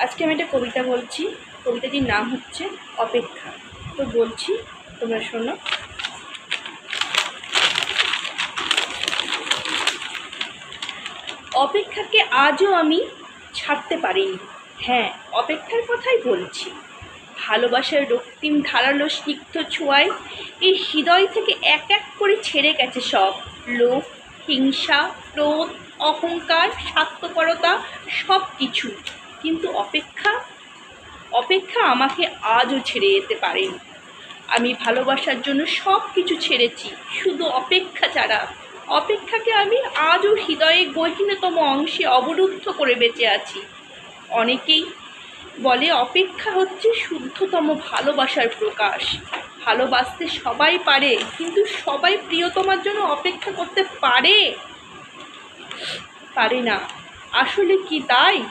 আজকে আমি একটা কবিতা বলছি। কবিতাটির নাম হচ্ছে অপেক্ষা। তো বলছি, তোমরা শোনো। অপেক্ষাকে আজও আমি ছাড়তে পারিনি। হ্যাঁ, অপেক্ষার কথাই বলছি। ভালোবাসার রক্তিম ধারালো স্নিগ্ধ ছোঁয়ায় এই হৃদয় থেকে এক এক করে ছেড়ে গেছে সব লোভ, হিংসা, ক্রোধ, অহংকার, স্বার্থপরতা, সব কিছু। কিন্তু অপেক্ষা আমাকে আজও ছেড়ে যেতে পারেনি। আমি ভালোবাসার জন্য সব কিছু ছেড়েছি, শুধু অপেক্ষা ছাড়া। অপেক্ষাকে আমি আজও হৃদয়ের গভীরতম অংশে অবরুদ্ধ করে বেঁচে আছি। অনেকেই বলে অপেক্ষা হচ্ছে শুদ্ধতম ভালোবাসার প্রকাশ। ভালোবাসতে সবাই পারে, কিন্তু সবাই প্রিয়তমার জন্য অপেক্ষা করতে পারে না। আসলে কি তাই?